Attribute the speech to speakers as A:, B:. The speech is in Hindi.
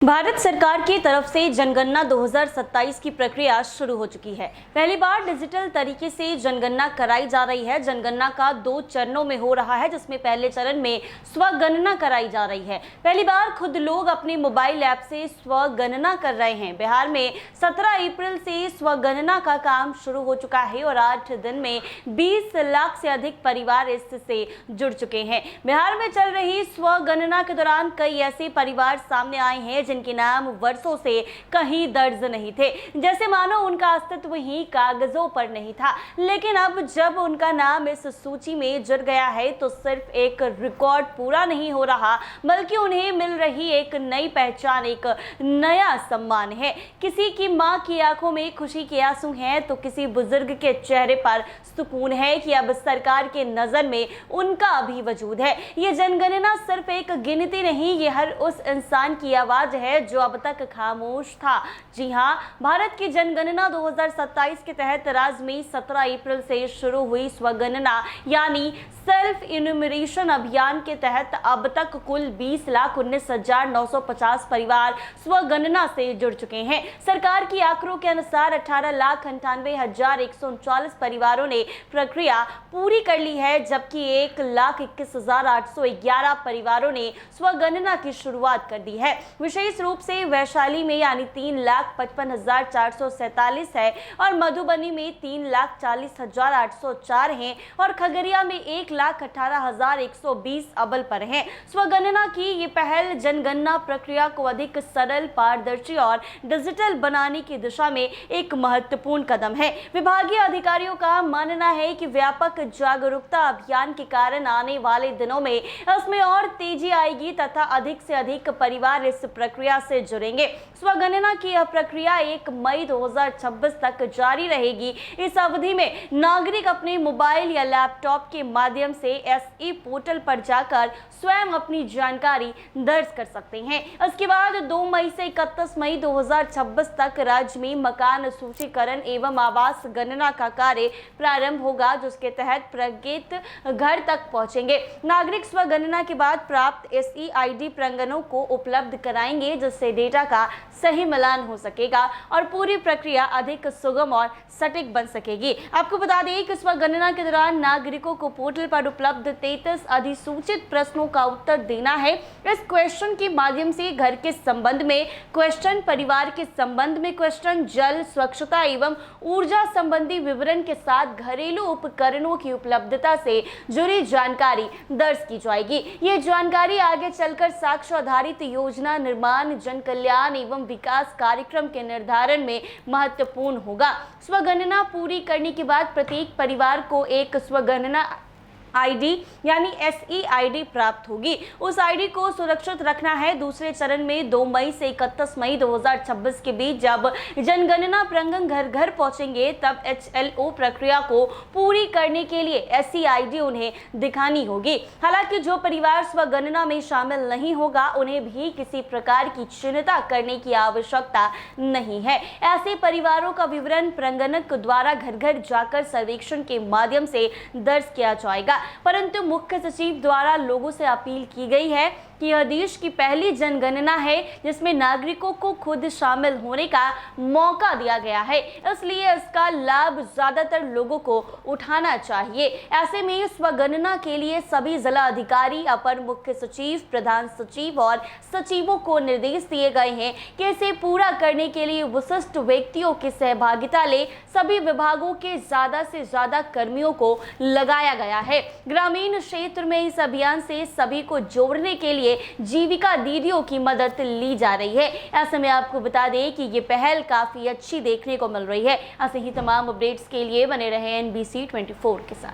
A: भारत सरकार की तरफ से जनगणना 2027 की प्रक्रिया शुरू हो चुकी है। पहली बार डिजिटल तरीके से जनगणना कराई जा रही है। जनगणना का 2 चरणों में हो रहा है, जिसमें पहले चरण में स्वगणना कराई जा रही है। पहली बार खुद लोग अपने मोबाइल ऐप से स्वगणना कर रहे हैं। बिहार में 17 अप्रैल से स्वगणना का काम शुरू हो चुका है और 8 दिन में 20 लाख से अधिक परिवार इससे जुड़ चुके हैं। बिहार में चल रही स्वगणना के दौरान कई ऐसे परिवार सामने आए हैं जिनके नाम वर्षों से कहीं दर्ज नहीं थे, जैसे मानो उनका अस्तित्व ही कागजों पर नहीं था। लेकिन अब जब उनका नाम इस सूची में जुड़ गया है तो सिर्फ एक रिकॉर्ड पूरा नहीं हो रहा, बल्कि उन्हें मिल रही एक नई पहचान, एक नया सम्मान है। किसी की मां की आंखों में खुशी के आंसू हैं तो किसी बुजुर्ग के चेहरे पर सुकून है कि अब सरकार के नजर में उनका भी वजूद है। ये जनगणना सिर्फ एक गिनती नहीं, ये हर उस इंसान की आवाज है जो अब तक खामोश था। जी हां, भारत की जनगणना 2027 के तहत राज्य में 17 अप्रैल से शुरू हुई स्वगणना यानी सेल्फ इन्यूमरेशन अभियान के तहत अब तक कुल 20,19,950 परिवार स्वगणना से जुड़ चुके हैं। सरकार की आंकड़ों के अनुसार 18,98,139 परिवारों ने प्रक्रिया पूरी कर ली है, जबकि 1,21,811 परिवारों ने स्वगणना की शुरुआत कर दी है। विशेष रूप से वैशाली में यानी 3,55,447 है और मधुबनी में 3,40,804 हैं और खगड़िया में 1,18,120 अव्वल पर हैं। स्वगणना की ये पहल जनगणना प्रक्रिया को अधिक सरल, पारदर्शी और डिजिटल बनाने की दिशा में एक महत्वपूर्ण कदम है। विभागीय अधिकारियों का मानना है कि व्यापक जागरूकता अभियान के कारण आने वाले दिनों में इसमें और तेजी आएगी तथा अधिक से अधिक परिवार इस प्रक्रिया से जुड़ेंगे। स्वगणना की यह प्रक्रिया 1 मई 2026 तक जारी रहेगी। इस अवधि में नागरिक अपने मोबाइल या लैपटॉप के माध्यम से एसई पोर्टल पर जाकर स्वयं अपनी जानकारी दर्ज कर सकते हैं। इसके बाद 2 मई से 31 मई 2026 तक राज्य में मकान सूचीकरण एवं आवास गणना का कार्य प्रारंभ होगा, जिसके तहत प्रत्येक घर तक पहुंचेंगे। नागरिक स्वगणना के बाद प्राप्त SEID प्रांगणों को उपलब्ध कराएंगे, जिससे डेटा का सही मिलान हो सकेगा और पूरी प्रक्रिया अधिक सुगम और सटीक बन सकेगी। आपको बता दें कि स्वगणना के दौरान नागरिकों को पोर्टल पर उपलब्ध 33 अधिसूचित प्रश्नों का उत्तर देना है। इस क्वेश्चन के माध्यम से घर के संबंध में क्वेश्चन, परिवार के संबंध में क्वेश्चन, जल, स्वच्छता एवं ऊर्जा संबंधी विवरण के साथ घरेलू उपकरणों की उपलब्धता से जुड़ी जानकारी दर्ज की जाएगी। ये जानकारी आगे चलकर साक्ष्य आधारित योजना निर्माण, जन कल्याण एवं विकास कार्यक्रम के निर्धारण में महत्वपूर्ण होगा। स्वगणना पूरी करने के बाद प्रत्येक परिवार को एक स्वगणना आईडी यानी SEID प्राप्त होगी। उस आईडी को सुरक्षित रखना है। दूसरे चरण में 2 मई से 31 मई 2026 के बीच जब जनगणना प्रांगण घर घर पहुंचेंगे, तब HLO प्रक्रिया को पूरी करने के लिए SEID उन्हें दिखानी होगी। हालांकि जो परिवार स्वगणना में शामिल नहीं होगा, उन्हें भी किसी प्रकार की चिंता करने की आवश्यकता नहीं है। ऐसे परिवारों का विवरण प्रांगणक द्वारा घर घर जाकर सर्वेक्षण के माध्यम से दर्ज किया जाएगा। परंतु मुख्य सचिव द्वारा लोगों से अपील की गई है कि यह देश की पहली जनगणना है जिसमें नागरिकों को खुद शामिल होने का मौका दिया गया है, इसलिए इसका लाभ ज्यादातर लोगों को उठाना चाहिए। ऐसे में स्वगणना के लिए सभी जिला अधिकारी, अपर मुख्य सचिव, प्रधान सचिव और सचिवों को निर्देश दिए गए हैं कि इसे पूरा करने के लिए विशिष्ट व्यक्तियों की सहभागिता ले सभी विभागों के ज्यादा से ज्यादा कर्मियों को लगाया गया है। ग्रामीण क्षेत्र में इस अभियान से सभी को जोड़ने के लिए जीविका दीदियों की मदद ली जा रही है। ऐसे में आपको बता दें कि ये पहल काफी अच्छी देखने को मिल रही है। ऐसे ही तमाम अपडेट्स के लिए बने रहे NBC 24 के साथ।